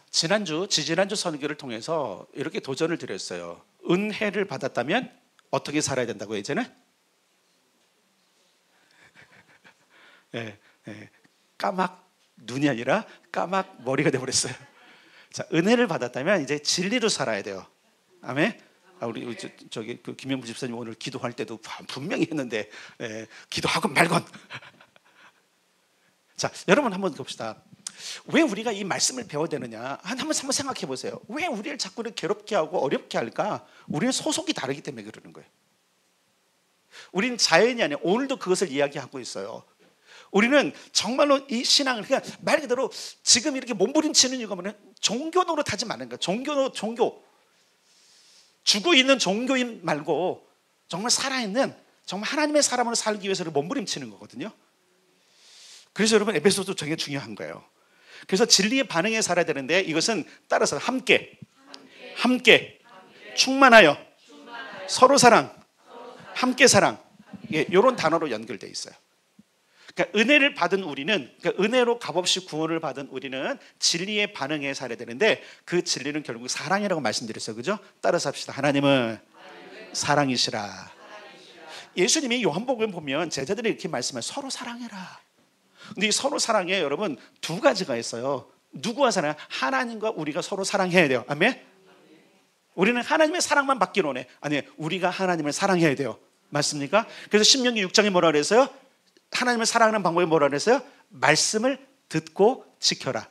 지지난주 선교를 통해서 이렇게 도전을 드렸어요. 은혜를 받았다면 어떻게 살아야 된다고요, 이제는? 예, 까막 눈이 아니라 까막 머리가 돼버렸어요. 자, 은혜를 받았다면 이제 진리로 살아야 돼요. 아멘. 우리 저기 그 김영부 집사님 오늘 기도할 때도 분명히 했는데, 기도하건 말건. 자, 여러분 한번 봅시다. 왜 우리가 이 말씀을 배워야 되느냐? 한번 생각해 보세요. 왜 우리를 자꾸 이렇게 괴롭게 하고 어렵게 할까? 우리는 소속이 다르기 때문에 그러는 거예요. 우리는 자연이 아니에요. 오늘도 그것을 이야기하고 있어요. 우리는 정말로 이 신앙을 그냥 말 그대로 지금 이렇게 몸부림치는 이유가 뭐냐면 종교 노릇하지 말는 거예요. 종교 죽어 있는 종교인 말고 정말 살아있는 정말 하나님의 사람으로 살기 위해서 몸부림치는 거거든요. 그래서 여러분 에베소도 되게 중요한 거예요. 그래서 진리의 반응에 살아야 되는데 이것은 따라서 함께 충만하여 서로 사랑, 함께 사랑, 이런 단어로 연결되어 있어요. 그러니까 은혜를 받은 우리는, 그러니까 은혜로 값없이 구원을 받은 우리는 진리의 반응에 살아야 되는데 그 진리는 결국 사랑이라고 말씀드렸어요. 그죠? 따라서 합시다. 하나님은 사랑이시라. 예수님이 요한복음 보면 제자들이 이렇게 말씀해요. 서로 사랑해라. 근데 이 서로 사랑에 여러분 두 가지가 있어요. 누구와 사랑해? 하나님과 우리가 서로 사랑해야 돼요. 아멘? 우리는 하나님의 사랑만 받기로 원해. 아니, 우리가 하나님을 사랑해야 돼요. 맞습니까? 그래서 신명기 6장에 뭐라 그랬어요? 하나님을 사랑하는 방법이 뭐라 그랬어요? 말씀을 듣고 지켜라.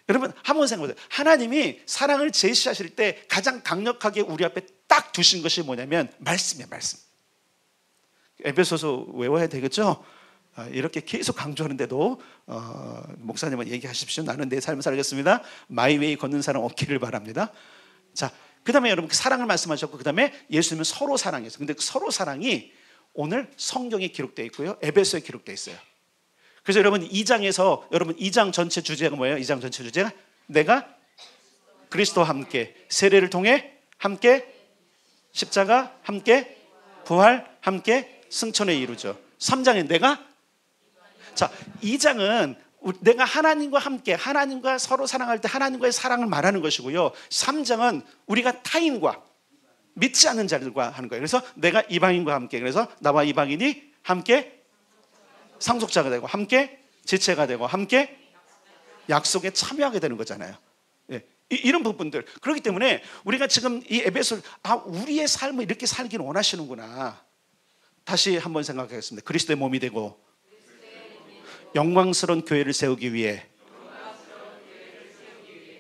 여러분 한번 생각해 보세요. 하나님이 사랑을 제시하실 때 가장 강력하게 우리 앞에 딱 두신 것이 뭐냐면 말씀이에요. 말씀. 에베소서 외워야 되겠죠? 이렇게 계속 강조하는데도 목사님은 얘기하십시오. 나는 내 삶을 살겠습니다. 마이웨이 걷는 사람 없기를 바랍니다. 자, 그 다음에 여러분 사랑을 말씀하셨고 그 다음에 예수님은 서로 사랑했어요. 근데 서로 사랑이 오늘 성경에 기록되어 있고요. 에베소에 기록되어 있어요. 그래서 여러분 2장에서 여러분 2장 전체 주제가 뭐예요? 2장 전체 주제가 내가 그리스도와 함께 세례를 통해 함께 십자가 함께 부활 함께 승천에 이루죠. 3장에 내가 자 2장은 내가 하나님과 함께 하나님과 서로 사랑할 때 하나님과의 사랑을 말하는 것이고요. 3장은 우리가 타인과 믿지 않는 자들과 하는 거예요. 그래서 내가 이방인과 함께 그래서 나와 이방인이 함께 상속자가 되고 함께 지체가 되고 함께 약속에 참여하게 되는 거잖아요. 예. 이런 부분들. 그렇기 때문에 우리가 지금 이 에베소 우리의 삶을 이렇게 살기를 원하시는구나. 다시 한번 생각하겠습니다. 그리스도의 몸이 되고 영광스러운 교회를 세우기 위해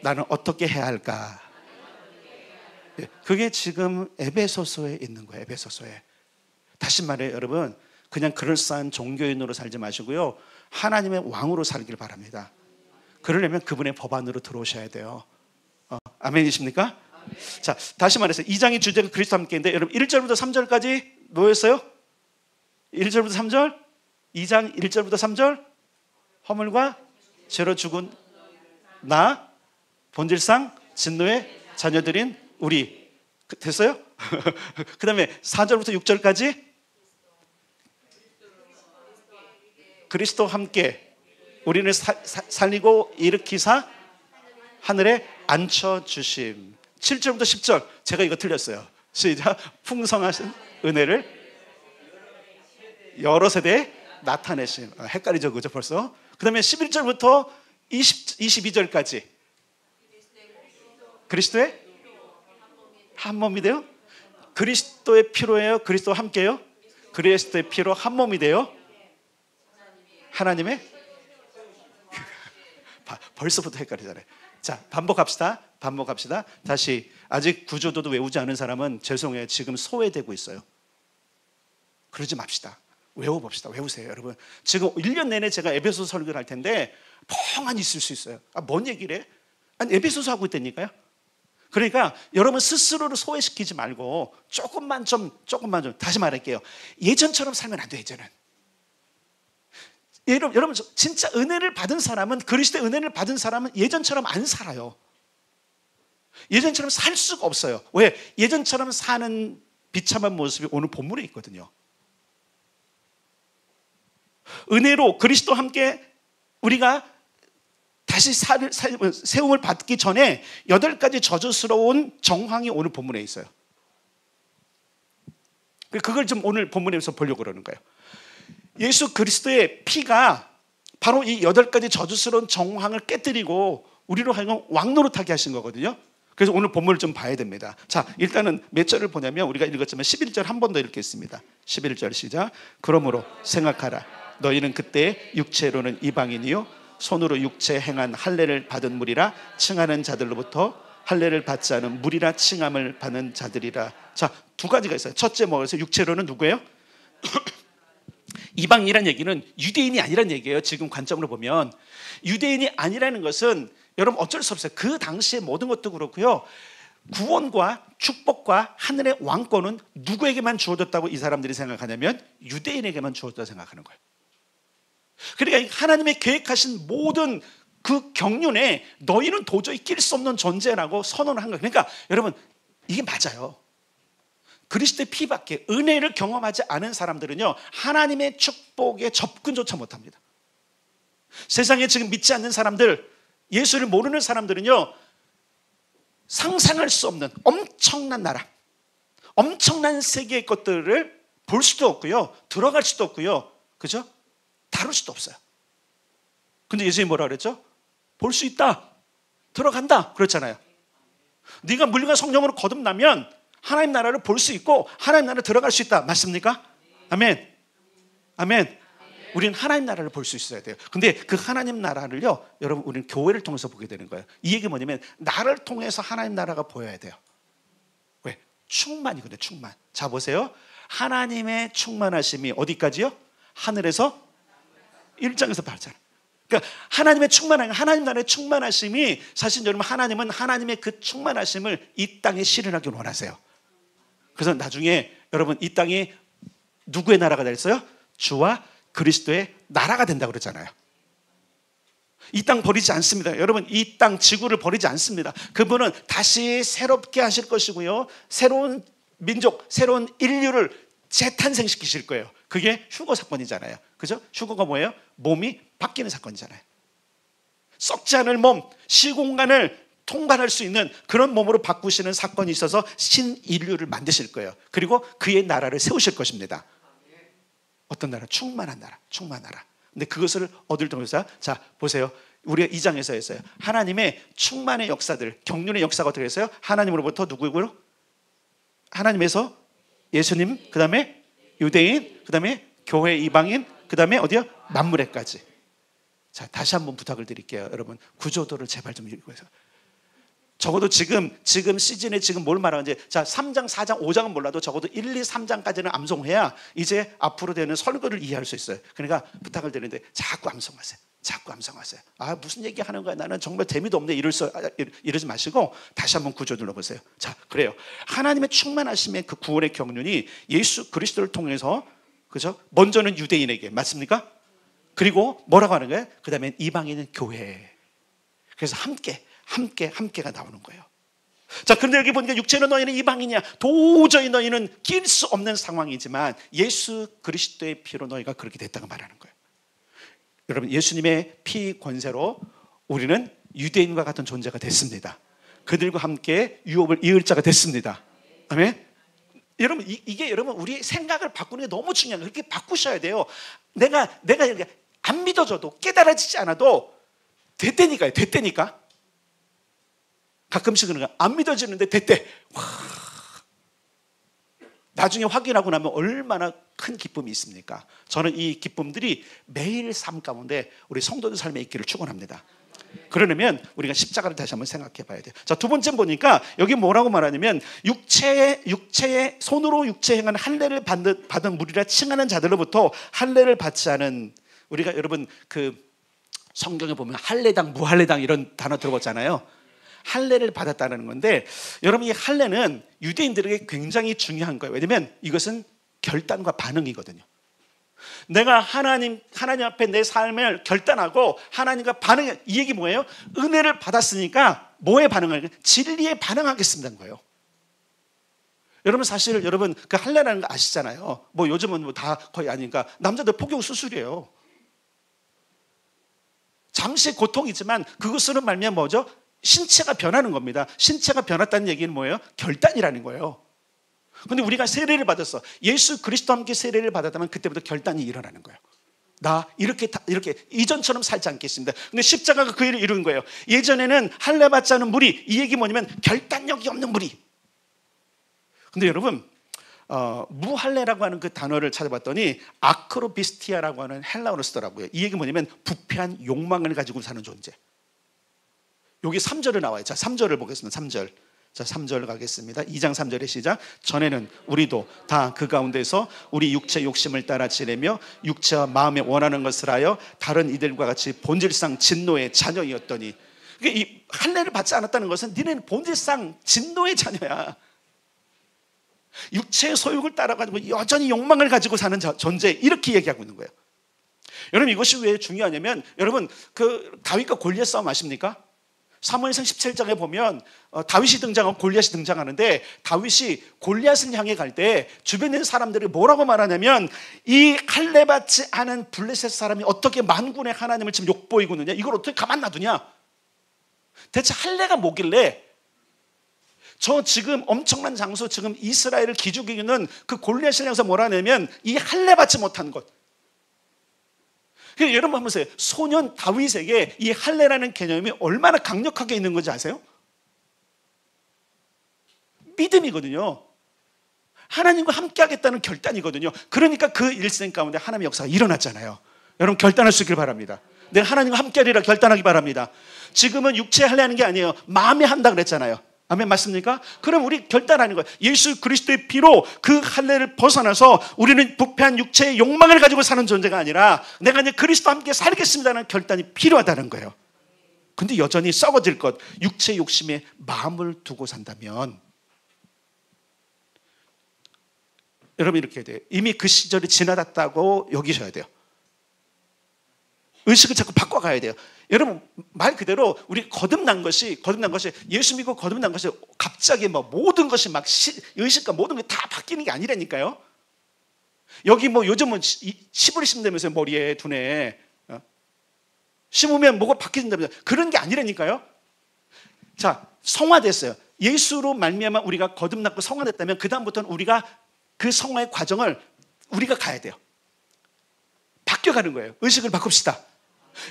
나는 어떻게 해야 할까? 그게 지금 에베소서에 있는 거예요. 에베소서에. 다시 말해 여러분 그냥 그럴싸한 종교인으로 살지 마시고요. 하나님의 왕으로 살길 바랍니다. 그러려면 그분의 법 안으로 들어오셔야 돼요. 아멘이십니까? 아멘. 자, 다시 말해서 2장의 주제가 그리스도 함께인데 여러분 1절부터 3절까지 뭐였어요? 1절부터 3절? 2장 1절부터 3절? 허물과 죄로 죽은 나 본질상 진노의 자녀들인 우리 됐어요? 그 다음에 4절부터 6절까지 그리스도 함께 우리를 살리고 일으키사 하늘에 앉혀주심. 7절부터 10절 제가 이거 틀렸어요. 시작. 풍성하신 은혜를 여러 세대에 나타내심. 헷갈리죠 그죠 벌써? 그 다음에 11절부터 22절까지 그리스도의 한 몸이 돼요? 그리스도의 피로예요? 그리스도와 함께요? 그리스도의 피로 한 몸이 돼요? 하나님의 벌써부터 헷갈리잖아요. 자, 반복합시다. 다시 아직 구조도도 외우지 않은 사람은 죄송해요. 지금 소외되고 있어요. 그러지 맙시다. 외워봅시다. 외우세요 여러분. 지금 1년 내내 제가 에베소서 설교를 할 텐데 멍하니 있을 수 있어요. 뭔 얘기를 해? 아니 에베소서 하고 있다니까요. 그러니까 여러분 스스로를 소외시키지 말고 조금만 좀 다시 말할게요. 예전처럼 살면 안 돼요. 이제는 여러분 진짜 은혜를 받은 사람은 그리스도의 은혜를 받은 사람은 예전처럼 안 살아요. 예전처럼 살 수가 없어요. 왜? 예전처럼 사는 비참한 모습이 오늘 본문에 있거든요. 은혜로 그리스도와 함께 우리가 다시 세움을 받기 전에 8가지 저주스러운 정황이 오늘 본문에 있어요. 그걸 좀 오늘 본문에서 보려고 그러는 거예요. 예수 그리스도의 피가 바로 이 8가지 저주스러운 정황을 깨뜨리고 우리로 하여금 왕노릇하게 하신 거거든요. 그래서 오늘 본문을 좀 봐야 됩니다. 자, 일단은 몇 절을 보냐면 우리가 읽었지만 11절 한 번 더 읽겠습니다. 11절 시작. 그러므로 생각하라. 너희는 그때 육체로는 이방인이요 손으로 육체 행한 할례를 받은 무리라 칭하는 자들로부터 할례를 받지 않은 무리라 칭함을 받는 자들이라. 자, 두 가지가 있어요. 첫째 뭐였어요? 육체로는 누구예요? 이방인이라는 얘기는 유대인이 아니라는 얘기예요. 지금 관점으로 보면 유대인이 아니라는 것은 여러분 어쩔 수 없어요. 그 당시의 모든 것도 그렇고요. 구원과 축복과 하늘의 왕권은 누구에게만 주어졌다고 이 사람들이 생각하냐면 유대인에게만 주어졌다고 생각하는 거예요. 그러니까 하나님의 계획하신 모든 그 경륜에 너희는 도저히 낄 수 없는 존재라고 선언을 한 거예요. 그러니까 여러분 이게 맞아요. 그리스도의 피밖에 은혜를 경험하지 않은 사람들은요 하나님의 축복에 접근조차 못합니다. 세상에 지금 믿지 않는 사람들, 예수를 모르는 사람들은요 상상할 수 없는 엄청난 나라, 엄청난 세계의 것들을 볼 수도 없고요 들어갈 수도 없고요, 그죠? 다룰 수도 없어요. 근데 예수님이 뭐라 그랬죠? 볼 수 있다, 들어간다 그랬잖아요. 네가 물과 성령으로 거듭나면 하나님 나라를 볼 수 있고 하나님 나라를 들어갈 수 있다. 맞습니까? 아멘. 아멘. 우리는 하나님 나라를 볼 수 있어야 돼요. 근데 그 하나님 나라를요 여러분 우리는 교회를 통해서 보게 되는 거예요. 이 얘기 뭐냐면 나를 통해서 하나님 나라가 보여야 돼요. 왜? 충만이거든요. 충만. 자 보세요. 하나님의 충만하심이 어디까지요? 하늘에서 1장에서 8장. 그러니까 하나님의 충만함, 하나님 나라의 충만하심이 사실 여러분 하나님은 하나님의 그 충만하심을 이 땅에 실현하길 원하세요. 그래서 나중에 여러분 이 땅이 누구의 나라가 됐어요? 주와 그리스도의 나라가 된다고 그러잖아요. 이 땅 버리지 않습니다. 여러분 이 땅 지구를 버리지 않습니다. 그분은 다시 새롭게 하실 것이고요 새로운 민족, 새로운 인류를 재탄생시키실 거예요. 그게 휴거 사건이잖아요. 그죠? 휴거가 뭐예요? 몸이 바뀌는 사건이잖아요. 썩지 않을 몸, 시공간을 통과할 수 있는 그런 몸으로 바꾸시는 사건이 있어서 신인류를 만드실 거예요. 그리고 그의 나라를 세우실 것입니다. 어떤 나라? 충만한 나라, 충만한 나라. 근데 그것을 얻을 통해서 자 보세요. 우리가 2장에서 했어요. 하나님의 충만의 역사들, 경륜의 역사가 어떻게 했어요? 하나님으로부터 누구고요? 하나님에서 예수님, 그 다음에 유대인, 그 다음에 교회 이방인, 그 다음에 어디요? 만물에까지. 자 다시 한번 부탁을 드릴게요. 여러분 구조도를 제발 좀 읽어서. 적어도 지금 시즌에 지금 뭘 말하는지 자 3장, 4장, 5장은 몰라도 적어도 1, 2, 3장까지는 암송해야 이제 앞으로 되는 설교를 이해할 수 있어요. 그러니까 부탁을 드리는데 자꾸 암송하세요. 자꾸 암송하세요. 아 무슨 얘기하는 거야 나는 정말 재미도 없네 이러지 마시고 다시 한번 구조 눌러보세요. 자 그래요. 하나님의 충만하심의 그 구원의 경륜이 예수 그리스도를 통해서 그죠? 먼저는 유대인에게 맞습니까? 그리고 뭐라고 하는 거예요? 그 다음에 이방인은 교회. 그래서 함께가 나오는 거예요. 자, 그런데 여기 보니까 육체는 너희는 이방인이야. 도저히 너희는 낄 수 없는 상황이지만 예수 그리스도의 피로 너희가 그렇게 됐다고 말하는 거예요. 여러분, 예수님의 피 권세로 우리는 유대인과 같은 존재가 됐습니다. 그들과 함께 유업을 이을 자가 됐습니다. 아멘. 여러분, 이게 여러분 우리 생각을 바꾸는 게 너무 중요해요. 그렇게 바꾸셔야 돼요. 내가 이렇게 안 믿어져도 깨달아지지 않아도 됐다니까요. 됐다니까. 가끔씩은 안 믿어지는데 됐대. 와. 나중에 확인하고 나면 얼마나 큰 기쁨이 있습니까? 저는 이 기쁨들이 매일 삶 가운데 우리 성도들 삶에 있기를 축원합니다. 그러려면 우리가 십자가를 다시 한번 생각해 봐야 돼요. 자, 두 번째 보니까 여기 뭐라고 말하냐면 육체의 손으로 육체 행한 할례를 받은 무리라 칭하는 자들로부터 할례를 받지 않은 우리가 여러분 그 성경에 보면 할례당, 무할례당 이런 단어 들어봤잖아요. 할례를 받았다는 건데 여러분 이 할례는 유대인들에게 굉장히 중요한 거예요. 왜냐하면 이것은 결단과 반응이거든요. 내가 하나님 앞에 내 삶을 결단하고 하나님과 반응해. 이 얘기 뭐예요? 은혜를 받았으니까 뭐에 반응하겠습니까? 진리에 반응하겠습니다는 거예요. 여러분 사실 여러분 그 할례라는 거 아시잖아요. 뭐 요즘은 뭐 다 거의 아니니까 남자들 포경 수술이에요. 잠시 고통이지만 그것으로 말미암아 뭐죠? 신체가 변하는 겁니다. 신체가 변했다는 얘기는 뭐예요? 결단이라는 거예요. 근데 우리가 세례를 받았어. 예수 그리스도와 함께 세례를 받았다면 그때부터 결단이 일어나는 거예요. 나 이렇게 이전처럼 살지 않겠습니다. 근데 십자가가 그 일을 이룬 거예요. 예전에는 할례 받지 않은 무리, 이 얘기 뭐냐면 결단력이 없는 무리. 근데 여러분, 무할례라고 하는 그 단어를 찾아봤더니 아크로비스티아라고 하는 헬라어로 쓰더라고요. 이 얘기 뭐냐면 부패한 욕망을 가지고 사는 존재. 여기 3절에 나와요. 자, 3절을 보겠습니다. 3절. 자, 3절 가겠습니다. 2장 3절의 시작. 전에는 우리도 다 그 가운데서 우리 육체 욕심을 따라 지내며 육체와 마음에 원하는 것을 하여 다른 이들과 같이 본질상 진노의 자녀이었더니, 그러니까 이 할례를 받지 않았다는 것은 니네는 본질상 진노의 자녀야. 육체의 소욕을 따라가지고 여전히 욕망을 가지고 사는 존재, 이렇게 얘기하고 있는 거예요. 여러분, 이것이 왜 중요하냐면, 여러분 그 다윗과 골리앗 싸움 아십니까? 사무엘상 17장에 보면 다윗이 등장하고 골리앗이 등장하는데, 다윗이 골리앗을 향해 갈 때 주변에 있는 사람들이 뭐라고 말하냐면, 이 할례 받지 않은 블레셋 사람이 어떻게 만군의 하나님을 지금 욕보이고 있느냐, 이걸 어떻게 가만 놔두냐, 대체 할례가 뭐길래 저 지금 엄청난 장소, 지금 이스라엘을 기죽이는 그 골리앗을 향해서 뭐라 하냐면 이 할례 받지 못한 것. 여러분 한번 보세요. 소년 다윗에게 이 할례라는 개념이 얼마나 강력하게 있는 건지 아세요? 믿음이거든요. 하나님과 함께 하겠다는 결단이거든요. 그러니까 그 일생 가운데 하나님의 역사가 일어났잖아요. 여러분 결단할 수 있길 바랍니다. 내가 하나님과 함께 하리라 결단하기 바랍니다. 지금은 육체에 할례하는 게 아니에요. 마음에 한다 그랬잖아요. 아멘, 맞습니까? 그럼 우리 결단하는 거예요. 예수 그리스도의 피로 그 할례를 벗어나서 우리는 부패한 육체의 욕망을 가지고 사는 존재가 아니라 내가 이제 그리스도와 함께 살겠습니다라는 결단이 필요하다는 거예요. 근데 여전히 썩어질 것, 육체의 욕심에 마음을 두고 산다면, 여러분 이렇게 해야 돼요. 이미 그 시절이 지나갔다고 여기셔야 돼요. 의식을 자꾸 바꿔가야 돼요. 여러분 말 그대로 우리 거듭난 것이 예수 믿고 거듭난 것이 갑자기 뭐 모든 것이 막 의식과 모든 게 다 바뀌는 게 아니라니까요. 여기 뭐 요즘은 칩을 심다면서요. 머리에 두뇌에 심으면 뭐가 바뀌는다면서, 그런 게 아니라니까요. 자, 성화됐어요. 예수로 말미암아 우리가 거듭났고 성화됐다면 그 다음부터는 우리가 그 성화의 과정을 우리가 가야 돼요. 바뀌어가는 거예요. 의식을 바꿉시다.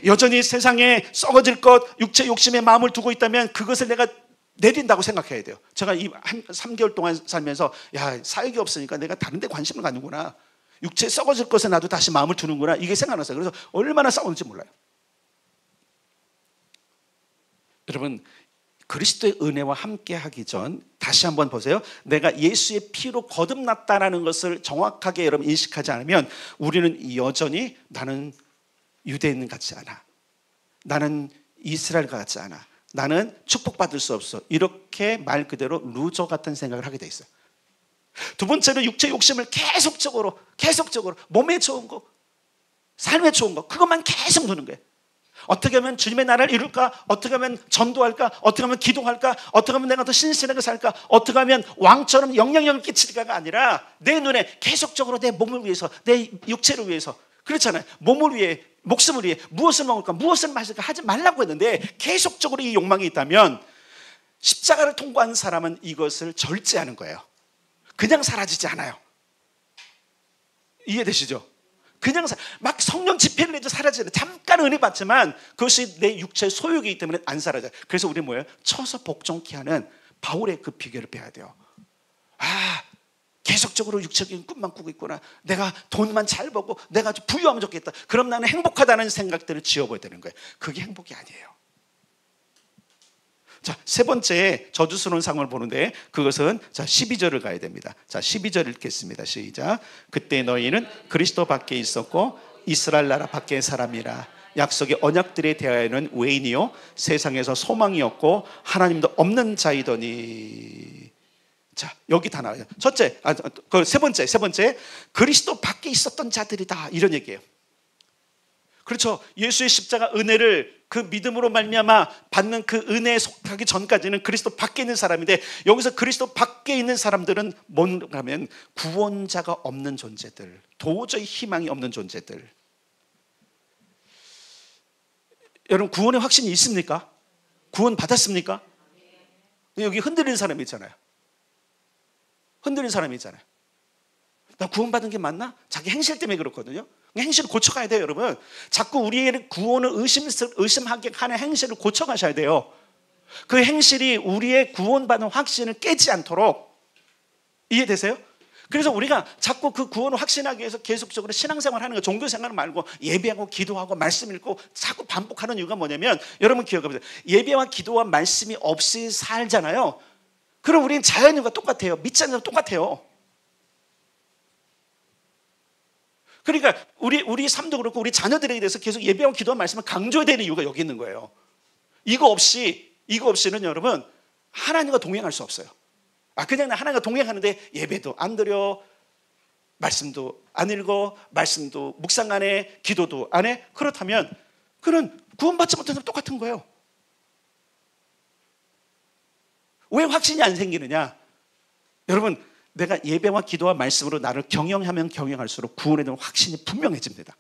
여전히 세상에 썩어질 것, 육체 욕심에 마음을 두고 있다면 그것을 내가 내린다고 생각해야 돼요. 제가 한 3개월 동안 살면서 사역이 없으니까 내가 다른 데 관심을 갖는구나, 육체 썩어질 것에 나도 다시 마음을 두는구나, 이게 생각났어요. 그래서 얼마나 싸우는지 몰라요. 여러분 그리스도의 은혜와 함께 하기 전 다시 한번 보세요. 내가 예수의 피로 거듭났다는 것을 정확하게 여러분 인식하지 않으면 우리는 여전히 나는 유대인 같지 않아, 나는 이스라엘 같지 않아, 나는 축복받을 수 없어, 이렇게 말 그대로 루저 같은 생각을 하게 돼 있어요. 두 번째는 육체 욕심을 계속적으로 몸에 좋은 거, 삶에 좋은 거, 그것만 계속 두는 거예요. 어떻게 하면 주님의 나라를 이룰까? 어떻게 하면 전도할까? 어떻게 하면 기도할까? 어떻게 하면 내가 더 신실하게 살까? 어떻게 하면 왕처럼 영향력을 끼칠까가 아니라 내 눈에 계속적으로 내 몸을 위해서, 내 육체를 위해서, 그렇잖아요. 몸을 위해, 목숨을 위해 무엇을 먹을까? 무엇을 마실까? 하지 말라고 했는데 계속적으로 이 욕망이 있다면 십자가를 통과한 사람은 이것을 절제하는 거예요. 그냥 사라지지 않아요. 이해되시죠? 그냥 막 성령 집회를 해도 사라지는, 잠깐 은혜 받지만 그것이 내 육체의 소욕이기 때문에 안 사라져요. 그래서 우리 뭐예요? 쳐서 복종케 하는 바울의 그 비결을 배워야 돼요. 계속적으로 육체적인 꿈만 꾸고 있구나, 내가 돈만 잘 벌고 내가 부유하면 좋겠다, 그럼 나는 행복하다는 생각들을 지워버려야 되는 거예요. 그게 행복이 아니에요. 자, 세 번째 저주스러운 상황을 보는데 그것은 12절을 가야 됩니다. 자, 12절 읽겠습니다. 시작. 그때 너희는 그리스도 밖에 있었고 이스라엘 나라 밖의 사람이라. 약속의 언약들에 대하여는 외인이요 세상에서 소망이 없고 하나님도 없는 자이더니. 자, 여기 다 나와요. 세 번째 그리스도 밖에 있었던 자들이다, 이런 얘기예요. 그렇죠. 예수의 십자가 은혜를 그 믿음으로 말미암아 받는 그 은혜에 속하기 전까지는 그리스도 밖에 있는 사람인데, 여기서 그리스도 밖에 있는 사람들은 뭔가 하면 구원자가 없는 존재들, 도저히 희망이 없는 존재들. 여러분 구원의 확신이 있습니까? 구원 받았습니까? 여기 흔들리는 사람이 있잖아요. 흔들리는 사람이 있잖아요. 나 구원받은 게 맞나? 자기 행실 때문에 그렇거든요. 행실을 고쳐가야 돼요, 여러분. 자꾸 우리의 구원을 의심하게 하는 행실을 고쳐가셔야 돼요. 그 행실이 우리의 구원받은 확신을 깨지 않도록. 이해되세요? 그래서 우리가 자꾸 그 구원을 확신하기 위해서 계속적으로 신앙생활 하는 거, 종교생활 말고 예배하고 기도하고 말씀 읽고 자꾸 반복하는 이유가 뭐냐면, 여러분 기억해보세요. 예배와 기도와 말씀이 없이 살잖아요. 그럼 우리는 자연인과 똑같아요. 믿지 않는 사람 똑같아요. 그러니까 우리 삶도 그렇고 우리 자녀들에게 대해서 계속 예배와 기도와 말씀을 강조해야 되는 이유가 여기 있는 거예요. 이거 없이는 여러분 하나님과 동행할 수 없어요. 그냥 하나님과 동행하는데 예배도 안 드려, 말씀도 안 읽어, 말씀도 묵상 안 해, 기도도 안 해. 그렇다면 그는 구원받지 못한 사람 똑같은 거예요. 왜 확신이 안 생기느냐? 여러분, 내가 예배와 기도와 말씀으로 나를 경영하면 경영할수록 구원에 대한 확신이 분명해집니다.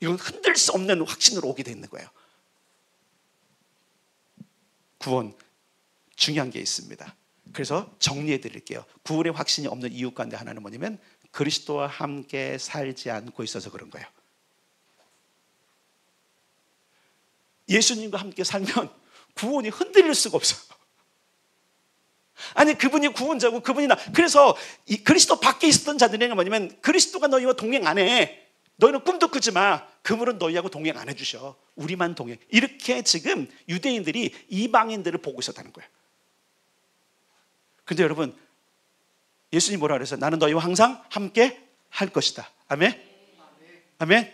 이건 흔들 수 없는 확신으로 오게 되는 거예요. 구원, 중요한 게 있습니다. 그래서 정리해 드릴게요. 구원의 확신이 없는 이유 가운데 하나는 뭐냐면 그리스도와 함께 살지 않고 있어서 그런 거예요. 예수님과 함께 살면 구원이 흔들릴 수가 없어요. 아니, 그분이 구원자고 그분이 나. 그래서 이 그리스도 밖에 있었던 자들에게 뭐냐면 그리스도가 너희와 동행 안 해. 너희는 꿈도 꾸지 마. 그분은 너희하고 동행 안 해주셔. 우리만 동행. 이렇게 지금 유대인들이 이방인들을 보고 있었다는 거예요. 근데 여러분, 예수님이 뭐라 그랬어요? 나는 너희와 항상 함께 할 것이다. 아멘? 아멘?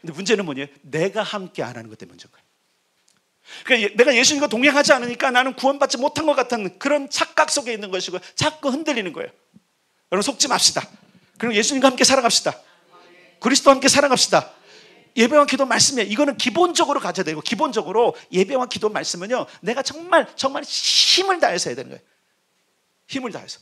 근데 문제는 뭐냐면 내가 함께 안 하는 것 때문에 문제인 거예요. 그러니까 내가 예수님과 동행하지 않으니까 나는 구원받지 못한 것 같은 그런 착각 속에 있는 것이고 자꾸 흔들리는 거예요. 여러분 속지 맙시다. 그리고 예수님과 함께 살아갑시다. 그리스도와 함께 살아갑시다. 예배와 기도 말씀이에요. 이거는 기본적으로 가져야 되고, 기본적으로 예배와 기도 말씀은요, 내가 정말 힘을 다해서 해야 되는 거예요. 힘을 다해서.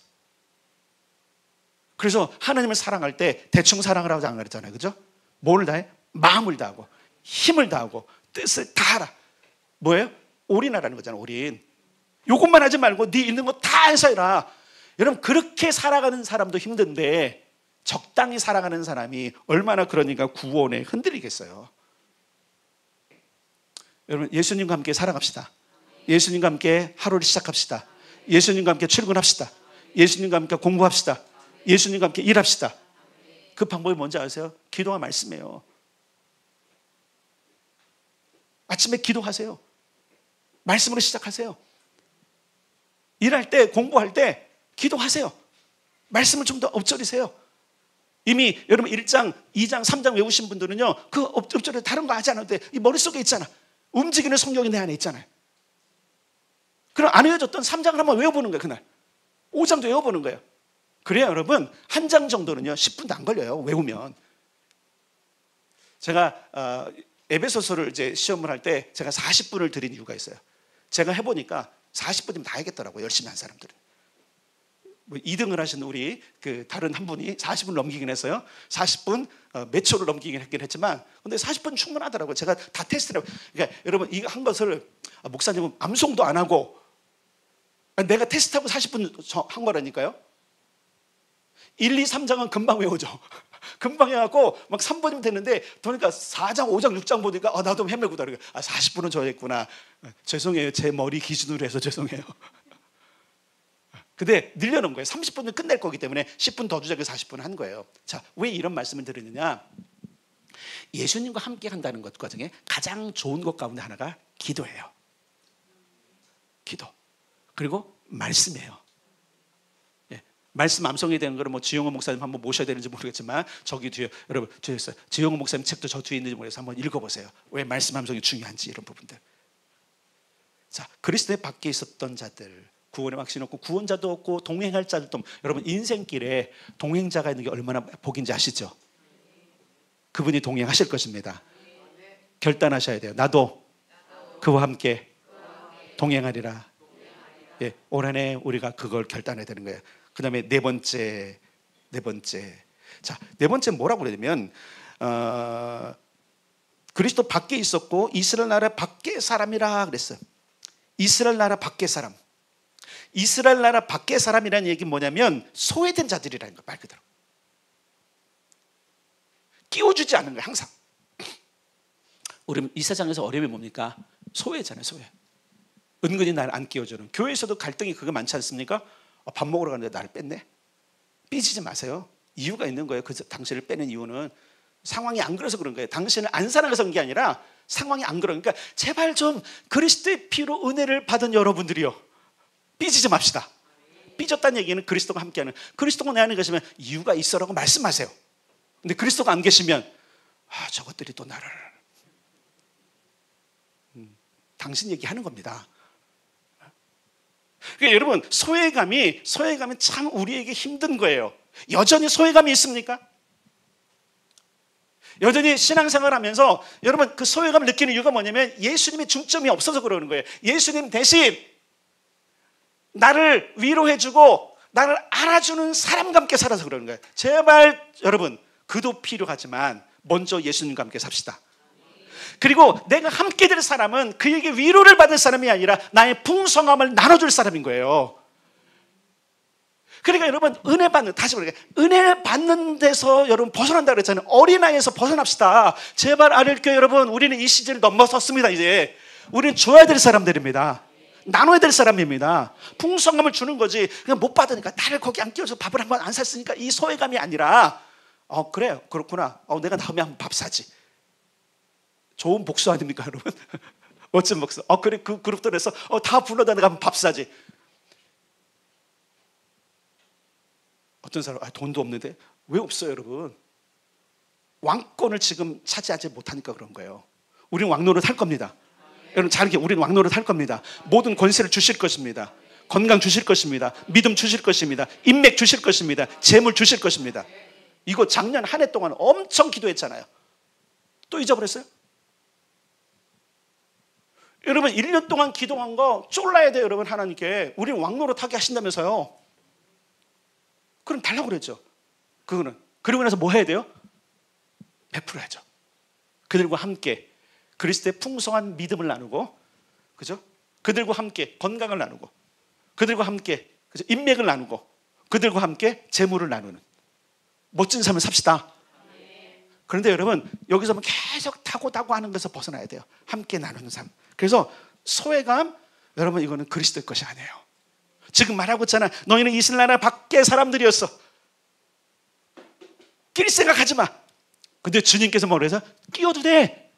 그래서 하나님을 사랑할 때 대충 사랑하라고 안 그랬잖아요. 그죠? 뭐를 다해? 마음을 다하고 힘을 다하고 뜻을 다하라. 뭐예요? 올인하라는 거잖아요. 올인. 요것만 하지 말고 네 있는 거 다 해서 해라. 여러분, 그렇게 살아가는 사람도 힘든데 적당히 살아가는 사람이 얼마나 그러니까 구원에 흔들리겠어요. 여러분, 예수님과 함께 살아갑시다. 예수님과 함께 하루를 시작합시다. 예수님과 함께 출근합시다. 예수님과 함께 공부합시다. 예수님과 함께 일합시다. 그 방법이 뭔지 아세요? 기도와 말씀이에요. 아침에 기도하세요. 말씀으로 시작하세요. 일할 때, 공부할 때 기도하세요. 말씀을 좀 더 엎조리세요. 이미 여러분 1장, 2장, 3장 외우신 분들은요, 그 엎조리 다른 거 하지 않아도 돼. 이 머릿속에 있잖아. 움직이는 성경이 내 안에 있잖아요. 그럼 안 외워졌던 3장을 한번 외워보는 거예요. 그날 5장도 외워보는 거예요. 그래야 여러분 한 장 정도는요 10분도 안 걸려요. 외우면. 제가 에베소서를 이제 시험을 할 때 제가 40분을 드린 이유가 있어요. 제가 해보니까 40분이면 다 하겠더라고요. 열심히 한 사람들은. 뭐 2등을 하신 우리 그 다른 한 분이 40분 넘기긴 했어요. 40분 몇 초를 넘기긴 했지만 근데 40분 충분하더라고요. 제가 다 테스트를. 그러니까 여러분 이거 한 것을 목사님은 암송도 안 하고 내가 테스트하고 40분 한 거라니까요. 1, 2, 3장은 금방 외우죠. 금방 해갖고 막 3번이면 됐는데 보니까 4장, 5장, 6장 보니까 나도 헤매고다. 40분은 저 했구나. 죄송해요. 제 머리 기준으로 해서 죄송해요. 근데 늘려놓은 거예요. 30분은 끝낼 거기 때문에 10분 더 주자. 그 40분 한 거예요. 자, 왜 이런 말씀을 드리느냐? 예수님과 함께 한다는 것 과정에 가장 좋은 것 가운데 하나가 기도예요. 기도. 그리고 말씀이에요. 예, 말씀 암송이 되는 거를 뭐 지용호 목사님 한번 모셔야 되는지 모르겠지만 저기 뒤에 여러분 뒤에 있어요. 지용호 목사님 책도 저 뒤에 있는지 모르겠어요. 한번 읽어보세요. 왜 말씀 암송이 중요한지 이런 부분들. 자, 그리스도의 밖에 있었던 자들, 구원의 확신 없고 구원자도 없고 동행할 자들도 여러분 인생길에 동행자가 있는 게 얼마나 복인지 아시죠? 그분이 동행하실 것입니다. 결단하셔야 돼요. 나도 그와 함께 동행하리라. 예, 올 한 해 우리가 그걸 결단해야 되는 거예요. 그 다음에 네 번째. 자, 네 번째 뭐라고 그러냐면 그리스도 밖에 있었고 이스라엘 나라 밖의 사람이라 그랬어요. 이스라엘 나라 밖의 사람. 이스라엘 나라 밖의 사람이라는 얘기는 뭐냐면 소외된 자들이라는 거예요. 말 그대로. 끼워주지 않는 거예요. 항상. 우리 이 세상에서 어려움이 뭡니까? 소외잖아요. 소외. 은근히 나를 안 끼워주는. 교회에서도 갈등이 그거 많지 않습니까? 밥 먹으러 가는데 나를 뺐네. 삐지지 마세요. 이유가 있는 거예요. 당신을 빼는 이유는 상황이 안 그래서 그런 거예요. 당신을 안 사랑해서 그런 게 아니라 상황이 안 그러니까 제발 좀 그리스도의 피로 은혜를 받은 여러분들이요, 삐지지 맙시다. 삐졌다는 얘기는 그리스도가 함께하는, 그리스도가 내 안에 계시면 이유가 있어라고 말씀하세요. 근데 그리스도가 안 계시면 저것들이 또 나를 당신 얘기하는 겁니다. 그러니까 여러분, 소외감이 참 우리에게 힘든 거예요. 여전히 소외감이 있습니까? 여전히 신앙생활 하면서 여러분 그 소외감을 느끼는 이유가 뭐냐면 예수님의 중점이 없어서 그러는 거예요. 예수님 대신 나를 위로해주고 나를 알아주는 사람과 함께 살아서 그러는 거예요. 제발 여러분, 그도 필요하지만 먼저 예수님과 함께 삽시다. 그리고 내가 함께 될 사람은 그에게 위로를 받을 사람이 아니라 나의 풍성함을 나눠줄 사람인 거예요. 그러니까 여러분, 은혜 받는, 다시 말해, 은혜 받는 데서 여러분 벗어난다 그랬잖아요. 어린아이에서 벗어납시다. 제발 아릴교회 여러분, 우리는 이 시즌을 넘어섰습니다. 이제 우리는 줘야 될 사람들입니다. 나눠야 될 사람입니다. 풍성함을 주는 거지. 그냥 못 받으니까 나를 거기 안 끼워서 밥을 한 번 안 샀으니까 이 소외감이 아니라 그래요, 그렇구나, 내가 다음에 한번 밥 사지. 좋은 복수 아닙니까 여러분? 멋진 복수. 그래, 그 그룹들에서 다 불러다 내가 한번 밥 사지. 어떤 사람 돈도 없는데. 왜 없어요 여러분? 왕권을 지금 차지하지 못하니까 그런 거예요. 우리는 왕노릇 할 겁니다. 여러분 잘 이렇게, 우리는 왕노릇 할 겁니다. 모든 권세를 주실 것입니다. 건강 주실 것입니다. 믿음 주실 것입니다. 인맥 주실 것입니다. 재물 주실 것입니다. 이거 작년 한 해 동안 엄청 기도했잖아요. 또 잊어버렸어요? 여러분 1년 동안 기도한 거 쫄라야 돼요 여러분. 하나님께 우리는 왕노릇 하게 하신다면서요. 그럼 달라고 그랬죠. 그거는. 그리고 나서 뭐 해야 돼요? 베풀어야죠. 그들과 함께 그리스도의 풍성한 믿음을 나누고, 그죠? 그들과 함께 건강을 나누고, 그들과 함께, 그죠? 인맥을 나누고, 그들과 함께 재물을 나누는 멋진 삶을 삽시다. 그런데 여러분 여기서 계속 타고 하는 것에서 벗어나야 돼요. 함께 나누는 삶. 그래서 소외감, 여러분 이거는 그리스도의 것이 아니에요. 지금 말하고 있잖아. 너희는 이스라엘 나라 밖의 사람들이었어. 끼리 생각하지 마. 근데 주님께서 뭐라 해서 끼워도 돼.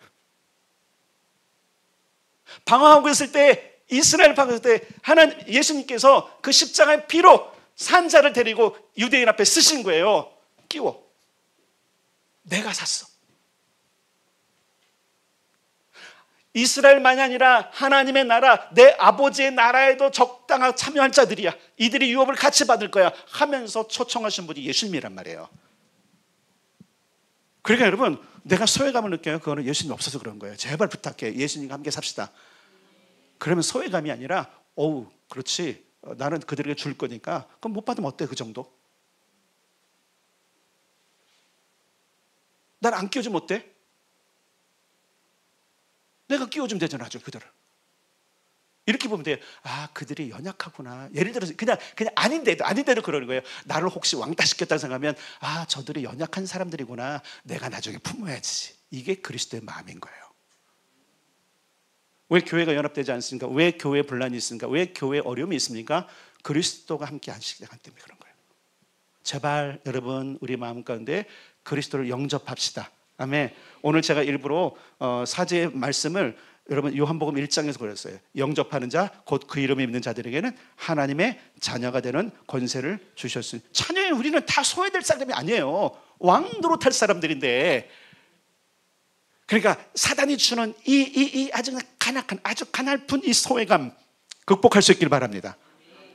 방황하고 있을 때, 이스라엘 방황했을 때 하나님 예수님께서 그 십자가의 피로 산자를 데리고 유대인 앞에 쓰신 거예요. 끼워. 내가 샀어. 이스라엘만이 아니라 하나님의 나라, 내 아버지의 나라에도 적당하게 참여할 자들이야. 이들이 유업을 같이 받을 거야 하면서 초청하신 분이 예수님이란 말이에요. 그러니까 여러분, 내가 소외감을 느껴요. 그거는 예수님이 없어서 그런 거예요. 제발 부탁해, 예수님과 함께 삽시다. 그러면 소외감이 아니라 그렇지, 나는 그들에게 줄 거니까 그럼 못 받으면 어때? 그 정도? 날 안 끼워주면 어때? 내가 끼워주면 되잖아. 아주 그들을 이렇게 보면 돼요. 그들이 연약하구나. 예를 들어서 그냥 아닌데도 그러는 거예요. 나를 혹시 왕따시켰다고 생각하면 저들이 연약한 사람들이구나. 내가 나중에 품어야지. 이게 그리스도의 마음인 거예요. 왜 교회가 연합되지 않습니까? 왜 교회에 분란이 있습니까? 왜 교회에 어려움이 있습니까? 그리스도가 함께 하시기 때문에 그런 거예요. 제발 여러분, 우리 마음 가운데 그리스도를 영접합시다. 아멘. 오늘 제가 일부러 사제의 말씀을 여러분 요한복음 1장에서 그랬어요. 영접하는 자, 곧 그 이름에 믿는 자들에게는 하나님의 자녀가 되는 권세를 주셨으니. 자녀인 우리는 다 소외될 사람이 아니에요. 왕노릇할 사람들인데. 그러니까 사단이 주는 이 아주 가냘픈 이 소외감 극복할 수 있길 바랍니다.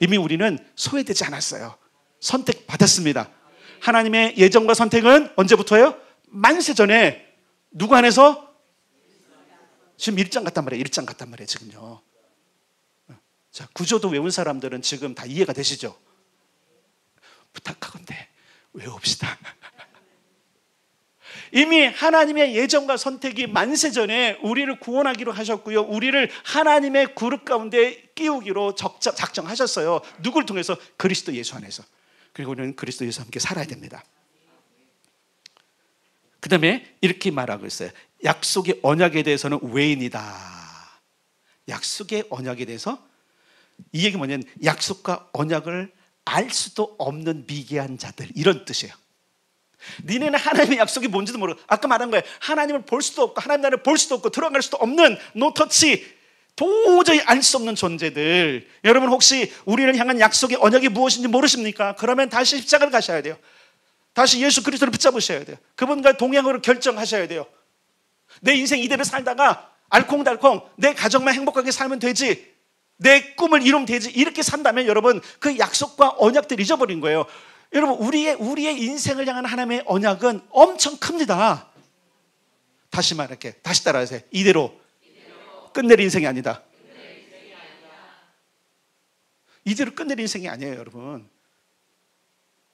이미 우리는 소외되지 않았어요. 선택받았습니다. 하나님의 예정과 선택은 언제부터예요? 만세전에 누구 안에서? 지금 1장 같단 말이에요. 1장 같단 말이에요 지금요. 자, 구조도 외운 사람들은 지금 다 이해가 되시죠? 부탁하건대 외웁시다. 이미 하나님의 예정과 선택이 만세전에 우리를 구원하기로 하셨고요, 우리를 하나님의 그룹 가운데 끼우기로 작정하셨어요. 누굴 통해서? 그리스도 예수 안에서. 그리고 우리는 그리스도 예수와 함께 살아야 됩니다. 그 다음에 이렇게 말하고 있어요. 약속의 언약에 대해서는 외인이다. 약속의 언약에 대해서, 이 얘기 뭐냐면 약속과 언약을 알 수도 없는 미개한 자들, 이런 뜻이에요. 니네는 하나님의 약속이 뭔지도 모르고, 아까 말한 거예요. 하나님을 볼 수도 없고 하나님 나라를 볼 수도 없고 들어갈 수도 없는 노터치, 도저히 알 수 없는 존재들. 여러분 혹시 우리를 향한 약속의 언약이 무엇인지 모르십니까? 그러면 다시 십자가를 가셔야 돼요. 다시 예수 그리스도를 붙잡으셔야 돼요. 그분과 동행으로 결정하셔야 돼요. 내 인생 이대로 살다가 알콩달콩 내 가정만 행복하게 살면 되지, 내 꿈을 이루면 되지, 이렇게 산다면 여러분 그 약속과 언약들 잊어버린 거예요. 여러분 우리의 인생을 향한 하나님의 언약은 엄청 큽니다. 다시 말할게, 다시 따라하세요. 이대로 끝낼 인생이 아니다. 이대로 끝낼 인생이 아니에요, 여러분.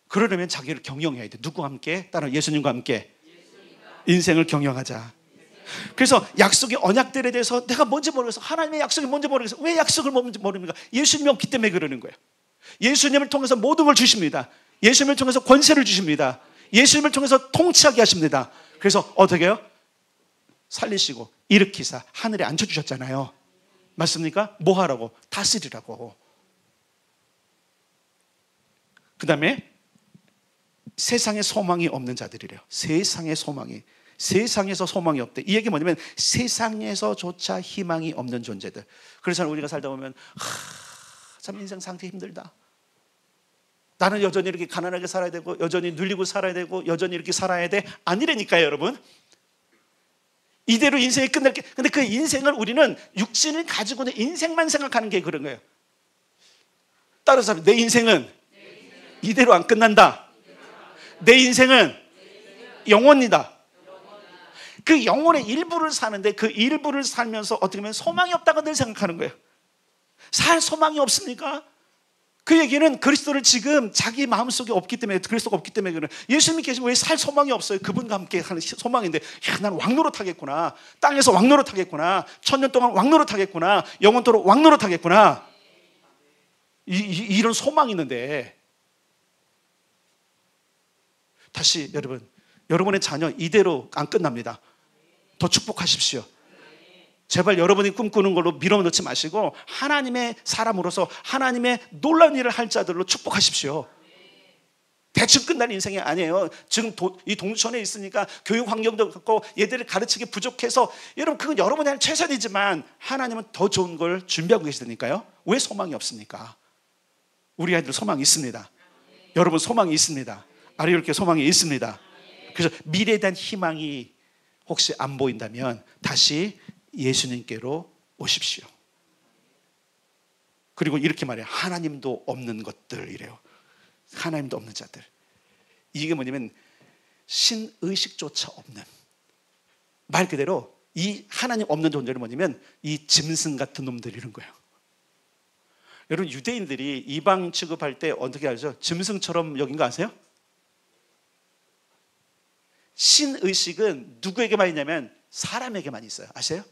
그러려면 자기를 경영해야 돼. 누구와 함께? 따라 예수님과 함께 인생을 경영하자. 그래서 약속의 언약들에 대해서 내가 뭔지 모르겠어, 하나님의 약속이 뭔지 모르겠어. 왜 약속을 뭔지 모릅니까? 예수님이 없기 때문에 그러는 거예요. 예수님을 통해서 모든 걸 주십니다. 예수님을 통해서 권세를 주십니다. 예수님을 통해서 통치하게 하십니다. 그래서 어떻게 해요? 살리시고 일으키사 하늘에 앉혀주셨잖아요. 맞습니까? 뭐 하라고? 다스리라고. 그 다음에 세상에 소망이 없는 자들이래요. 세상에 소망이, 세상에서 소망이 없대. 이 얘기 뭐냐면 세상에서조차 희망이 없는 존재들. 그래서 우리가 살다 보면 참 인생 상태 힘들다, 나는 여전히 이렇게 가난하게 살아야 되고 여전히 눌리고 살아야 되고 여전히 이렇게 살아야 돼. 아니라니까요, 여러분. 이대로 인생이 끝날 게, 근데 그 인생을 우리는 육신을 가지고는 인생만 생각하는 게 그런 거예요. 따라서 내 인생은 이대로 안 끝난다. 내 인생은 영원이다. 그 영혼의 일부를 사는데 그 일부를 살면서 어떻게 보면 소망이 없다고 늘 생각하는 거예요. 살 소망이 없습니까? 그 얘기는 그리스도를 지금 자기 마음속에 없기 때문에, 그리스도가 없기 때문에 그래요. 예수님이 계시면 왜 살 소망이 없어요? 그분과 함께 하는 소망인데, 야, 나는 왕노릇 하겠구나, 땅에서 왕노릇 하겠구나, 1000년 동안 왕노릇 하겠구나, 영원토록 왕노릇 하겠구나, 이런 소망이 있는데. 다시 여러분, 여러분의 자녀 이대로 안 끝납니다. 더 축복하십시오. 제발 여러분이 꿈꾸는 걸로 밀어넣지 마시고 하나님의 사람으로서 하나님의 놀라운 일을 할 자들로 축복하십시오. 대충 끝날 인생이 아니에요. 지금 이 동천에 있으니까 교육 환경도 없고 얘들을 가르치기 부족해서, 여러분 그건 여러분이 하는 최선이지만 하나님은 더 좋은 걸 준비하고 계시다니까요. 왜 소망이 없습니까? 우리 아이들 소망이 있습니다. 여러분 소망이 있습니다. 아래 이렇게 소망이 있습니다. 그래서 미래에 대한 희망이 혹시 안 보인다면 다시 예수님께로 오십시오. 그리고 이렇게 말해요. 하나님도 없는 것들이래요. 하나님도 없는 자들. 이게 뭐냐면 신의식조차 없는, 말 그대로 이 하나님 없는 존재는 뭐냐면 이 짐승 같은 놈들, 이런 거예요. 여러분 유대인들이 이방 취급할 때 어떻게 알죠? 짐승처럼 여긴 거 아세요? 신의식은 누구에게만 있냐면 사람에게만 있어요. 아세요?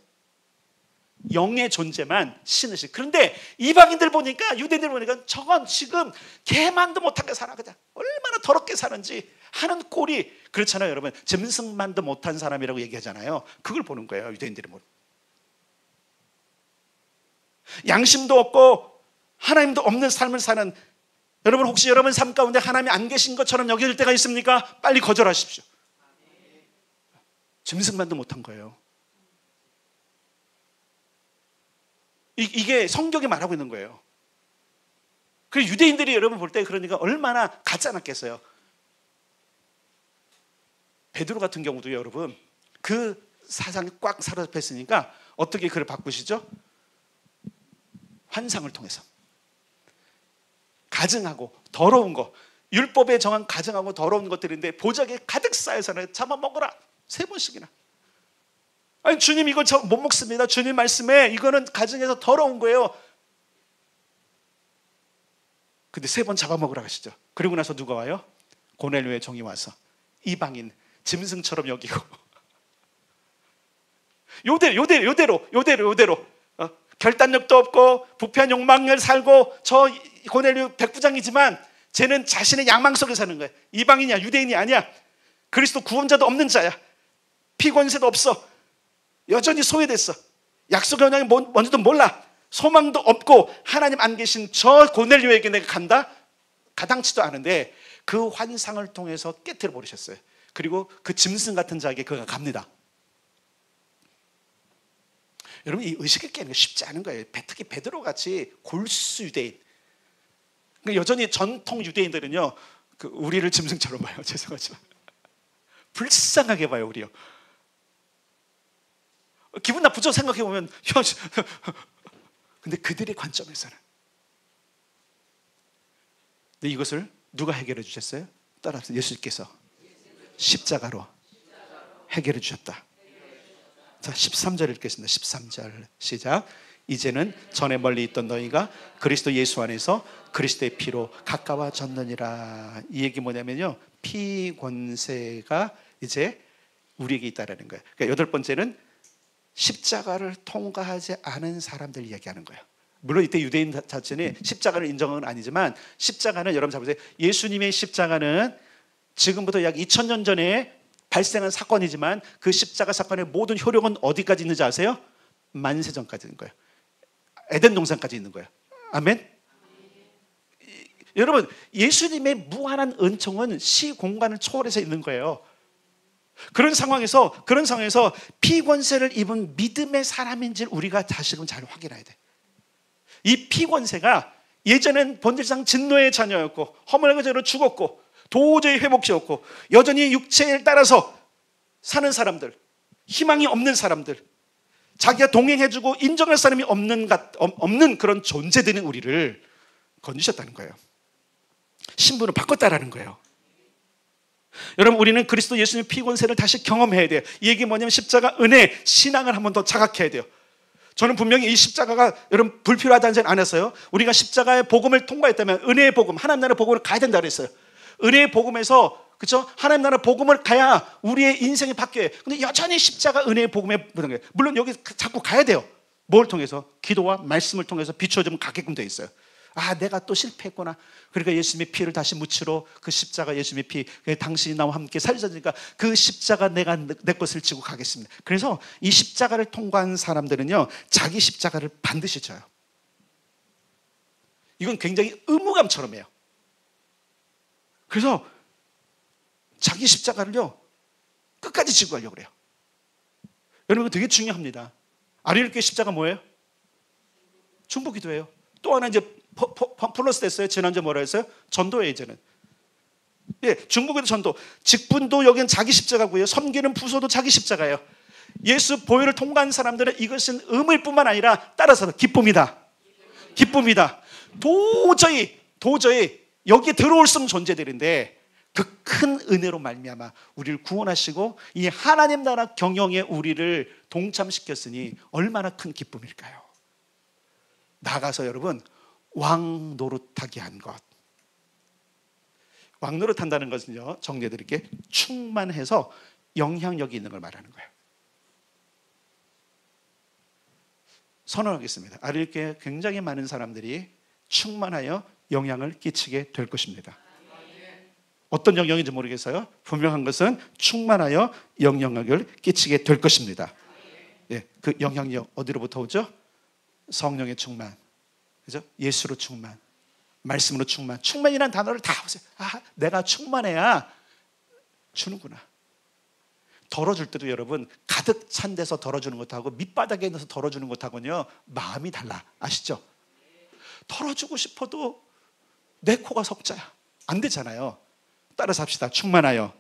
영의 존재만 신의식. 그런데 이방인들 보니까, 유대인들 보니까 저건 지금 개만도 못하게 살아, 그냥 얼마나 더럽게 사는지 하는 꼴이 그렇잖아요. 여러분 짐승만도 못한 사람이라고 얘기하잖아요. 그걸 보는 거예요, 유대인들이. 양심도 없고 하나님도 없는 삶을 사는 여러분, 혹시 여러분 삶 가운데 하나님이 안 계신 것처럼 여길 때가 있습니까? 빨리 거절하십시오. 짐승만도 못한 거예요. 이게 성경이 말하고 있는 거예요. 그리고 유대인들이 여러분 볼 때 그러니까 얼마나 가짜 않았겠어요. 베드로 같은 경우도 여러분 그 사상이 꽉 사로잡혔으니까 어떻게 그를 바꾸시죠? 환상을 통해서. 가증하고 더러운 거, 율법에 정한 가증하고 더러운 것들인데 보자기에 가득 쌓여서는 잡아먹어라 3번씩이나. 아니 주님 이거 저 못 먹습니다. 주님 말씀에 이거는 가증해서 더러운 거예요. 근데 3번 잡아먹으라 하시죠. 그리고 나서 누가 와요? 고넬료의 종이 와서 이방인 짐승처럼 여기고 요대로 결단력도 없고 부패한 욕망을 살고, 저 고넬료 백부장이지만 쟤는 자신의 양망 속에 사는 거야. 이방인이야, 유대인이 아니야. 그리스도 구원자도 없는 자야. 피권세도 없어. 여전히 소외됐어. 약속의 언약이 뭔지도 몰라. 소망도 없고 하나님 안 계신 저 고넬료에게 내가 간다? 가당치도 않은데 그 환상을 통해서 깨트려 버리셨어요. 그리고 그 짐승 같은 자에게 그가 갑니다. 여러분, 이 의식을 깨는 게 쉽지 않은 거예요. 특히 베드로 같이 골수 유대인, 여전히 전통 유대인들은요, 우리를 짐승처럼 봐요. 죄송하지만 불쌍하게 봐요. 우리요. 기분 나쁘죠? 생각해보면. 근데 그들의 관점에서는. 근데 이것을 누가 해결해 주셨어요? 따라서 예수님께서 십자가로 해결해 주셨다. 자, 13절 읽겠습니다. 13절 시작. 이제는 전에 멀리 있던 너희가 그리스도 예수 안에서 그리스도의 피로 가까워졌느니라. 이 얘기 뭐냐면요, 피 권세가 이제 우리에게 있다라는 거예요. 그러니까 여덟 번째는 십자가를 통과하지 않은 사람들 이야기하는 거예요. 물론 이때 유대인 자체는 십자가를 인정한 건 아니지만, 십자가는 여러분 잘 보세요. 예수님의 십자가는 지금부터 약 2000년 전에 발생한 사건이지만 그 십자가 사건의 모든 효력은 어디까지 있는지 아세요? 만세전까지 있는 거예요. 에덴 동산까지 있는 거예요. 아멘. 여러분, 예수님의 무한한 은총은 시공간을 초월해서 있는 거예요. 그런 상황에서 피권세를 입은 믿음의 사람인지를 우리가 다시금 잘 확인해야 돼. 이 피권세가 예전엔 본질상 진노의 자녀였고 허물의 죄로 죽었고 도저히 회복시 없고 여전히 육체를 따라서 사는 사람들, 희망이 없는 사람들, 자기가 동행해주고 인정할 사람이 없는 그런 존재되는 우리를 건지셨다는 거예요. 신분을 바꿨다라는 거예요. 여러분, 우리는 그리스도 예수님의 피권세를 다시 경험해야 돼요. 이 얘기 뭐냐면 십자가 은혜, 신앙을 한 번 더 자각해야 돼요. 저는 분명히 이 십자가가 여러분 불필요하다는 생각 안 했어요. 우리가 십자가의 복음을 통과했다면 은혜의 복음, 하나님 나라 복음을 가야 된다고 했어요. 은혜의 복음에서, 그렇죠? 하나님 나라 복음을 가야 우리의 인생이 바뀌어요. 근데 여전히 십자가 은혜의 복음에 보는 거예요. 물론 여기 자꾸 가야 돼요. 뭘 통해서? 기도와 말씀을 통해서 비춰주면 가게끔 되어 있어요. 아, 내가 또 실패했구나. 그러니까 예수님의 피를 다시 묻히러 그 십자가, 예수님의 피, 당신이 나와 함께 살려주니까 그 십자가 내가 내 것을 지고 가겠습니다. 그래서 이 십자가를 통과한 사람들은요, 자기 십자가를 반드시 져요. 이건 굉장히 의무감처럼 해요. 그래서 자기 십자가를요 끝까지 지고 가려고 그래요. 여러분, 되게 중요합니다. 아리엘교회 십자가 뭐예요? 중보기도예요. 또 하나 이제 플러스 됐어요. 지난주에 뭐라 했어요? 전도예요. 이제는 중보기도 전도, 직분도 여기는 자기 십자가고요, 섬기는 부서도 자기 십자가예요. 예수 보혈을 통과한 사람들은 이것은 의무일 뿐만 아니라 따라서 기쁨이다. 기쁨이다. 도저히 여기에 들어올 수 없는 존재들인데 그 큰 은혜로 말미암아 우리를 구원하시고 이 하나님 나라 경영에 우리를 동참시켰으니 얼마나 큰 기쁨일까요? 나가서 여러분, 왕 노릇하게 한 것. 왕 노릇한다는 것은요, 정리해드릴게요, 충만해서 영향력이 있는 걸 말하는 거예요. 선언하겠습니다. 아리엘교회 굉장히 많은 사람들이 충만하여 영향을 끼치게 될 것입니다. 어떤 영향인지 모르겠어요. 분명한 것은 충만하여 영향력을 끼치게 될 것입니다. 예, 그 영향력 어디로부터 오죠? 성령의 충만, 그죠? 예수로 충만, 말씀으로 충만. 충만이라는 단어를 다 보세요. 아, 내가 충만해야 주는구나. 덜어줄 때도 여러분, 가득 찬 데서 덜어주는 것하고 밑바닥에 있어서 덜어주는 것하고는요, 마음이 달라. 아시죠? 덜어주고 싶어도 내 코가 석자야. 안 되잖아요. 따라서 합시다. 충만하여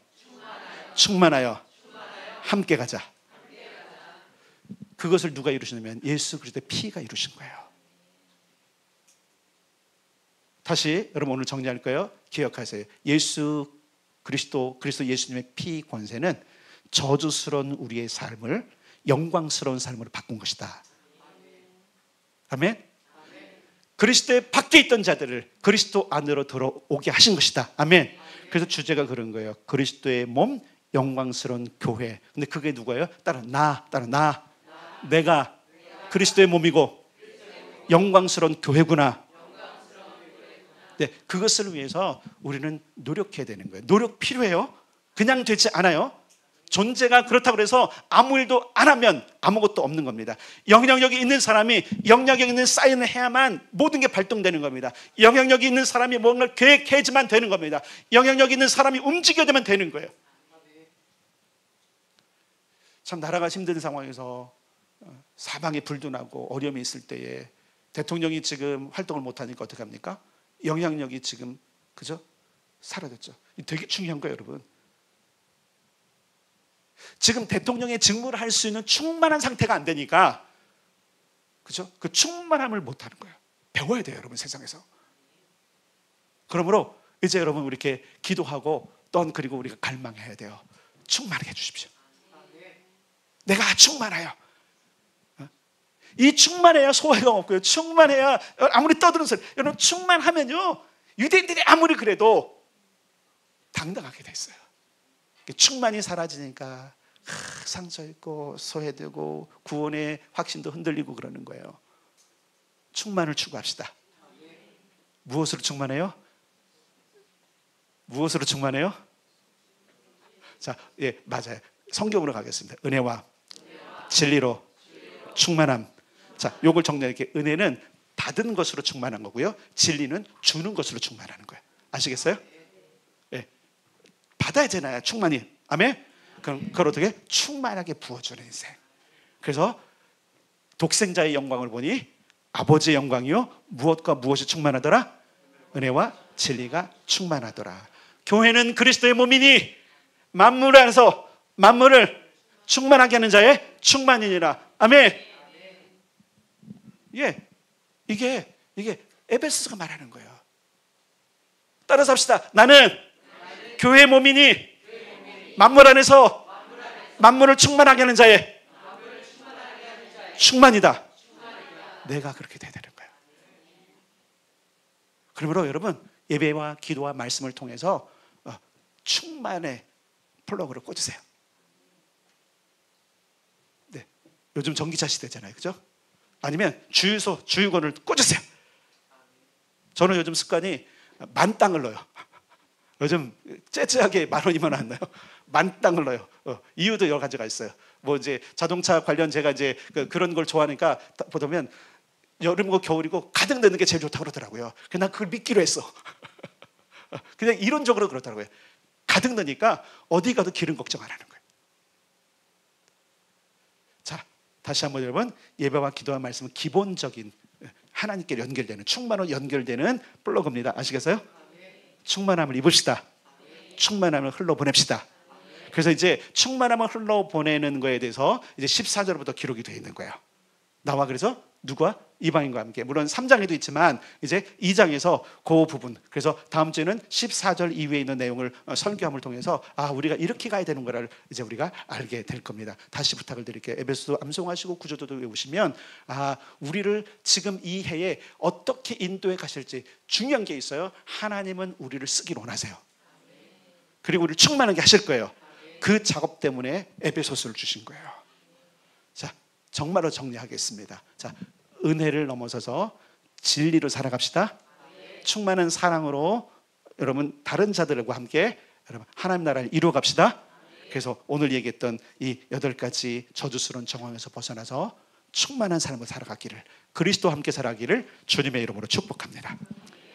함께 가자. 그것을 누가 이루시냐면 예수 그리스도의 피가 이루신 거예요. 다시 여러분, 오늘 정리할 거예요. 기억하세요. 예수 그리스도 예수님의 피 권세는 저주스러운 우리의 삶을 영광스러운 삶으로 바꾼 것이다. 아멘. 그리스도의 밖에 있던 자들을 그리스도 안으로 들어오게 하신 것이다. 아멘. 그래서 주제가 그런 거예요. 그리스도의 몸 영광스러운 교회. 근데 그게 누구예요? 따라 나. 내가 그리스도의 몸이고 영광스러운 교회구나. 네, 그것을 위해서 우리는 노력해야 되는 거예요. 노력 필요해요. 그냥 되지 않아요. 존재가 그렇다고 해서 아무 일도 안 하면 아무것도 없는 겁니다. 영향력이 있는 사람이 영향력 있는 사인을 해야만 모든 게 발동되는 겁니다. 영향력이 있는 사람이 뭔가를 계획해야지만 되는 겁니다. 영향력 있는 사람이 움직여야만 되는 거예요. 참 나라가 힘든 상황에서 사방에 불도 나고 어려움이 있을 때에 대통령이 지금 활동을 못하니까 어떻게 합니까? 영향력이 지금 그죠? 사라졌죠. 되게 중요한 거예요, 여러분. 지금 대통령의 직무를 할 수 있는 충만한 상태가 안 되니까 그죠? 그 충만함을 못하는 거예요. 배워야 돼요, 여러분, 세상에서. 그러므로 이제 여러분 우리 이렇게 기도하고 그리고 우리가 갈망해야 돼요. 충만하게 해주십시오. 내가 충만하여. 이 충만해야 소외가 없고요. 충만해야 아무리 떠드는 소리. 여러분 충만하면요, 유대인들이 아무리 그래도 당당하게 됐어요. 충만이 사라지니까 상처 있고 소외되고 구원의 확신도 흔들리고 그러는 거예요. 충만을 추구합시다. 무엇으로 충만해요? 무엇으로 충만해요? 자, 예, 맞아요. 성경으로 가겠습니다. 은혜와 진리로 충만함. 자, 요걸 정리할게요. 은혜는 받은 것으로 충만한 거고요. 진리는 주는 것으로 충만하는 거예요. 아시겠어요? 예. 받아야 되나요? 충만히. 아멘? 그럼 그걸 어떻게? 충만하게 부어주는 인생. 그래서 독생자의 영광을 보니 아버지의 영광이요, 무엇과 무엇이 충만하더라? 은혜와 진리가 충만하더라. 교회는 그리스도의 몸이니 만물 안에서 만물을 충만하게 하는 자의 충만이니라. 아멘. 예, 이게 에베소서가 말하는 거예요. 따라서 합시다. 나는 교회의 몸이니 만물 안에서 만물을 충만하게 하는 자의 충만이다. 내가 그렇게 돼야 되는 거예요. 그러므로 여러분 예배와 기도와 말씀을 통해서 충만의 플러그를 꽂으세요. 네, 요즘 전기차 시대잖아요, 그죠? 아니면 주유소 주유건을 꽂으세요. 저는 요즘 습관이 만땅을 넣어요. 요즘 째째하게 10,000원이면 안 나요. 만땅을 넣어요. 이유도 여러 가지가 있어요. 뭐 이제 자동차 관련 제가 이제 그런 걸 좋아하니까 보면 여름이고 겨울이고 가득 넣는 게 제일 좋다고 그러더라고요. 그래서 난 그걸 믿기로 했어. 그냥 이론적으로 그렇더라고요. 가득 넣으니까 어디 가도 기름 걱정 안 하는 거예요. 자, 다시 한번 여러분, 예배와 기도와 말씀은 기본적인 하나님께 연결되는, 충만으로 연결되는 플러그입니다. 아시겠어요? 충만함을 입읍시다. 충만함을 흘러보냅시다. 그래서 이제 충만함을 흘러보내는 거에 대해서 이제 14절부터 기록이 되어 있는 거예요. 나와 그래서 누구와? 이방인과 함께. 물론 3장에도 있지만 이제 2장에서 그 부분. 그래서 다음 주에는 14절 이후에 있는 내용을 설교함을 통해서 우리가 이렇게 가야 되는 거를 이제 우리가 알게 될 겁니다. 다시 부탁을 드릴게요. 에베소도 암송하시고 구조도도 외우시면 우리를 지금 이 해에 어떻게 인도해 가실지 중요한 게 있어요. 하나님은 우리를 쓰기를 원하세요. 그리고 우리를 충만하게 하실 거예요. 그 작업 때문에 에베소서를 주신 거예요. 자, 정말로 정리하겠습니다. 자, 은혜를 넘어서서 진리로 살아갑시다. 충만한 사랑으로 여러분 다른 자들과 함께 여러분 하나님 나라를 이루어 갑시다. 그래서 오늘 얘기했던 이 8가지 저주스러운 정황에서 벗어나서 충만한 삶을 살아가기를, 그리스도와 함께 살아가기를 주님의 이름으로 축복합니다.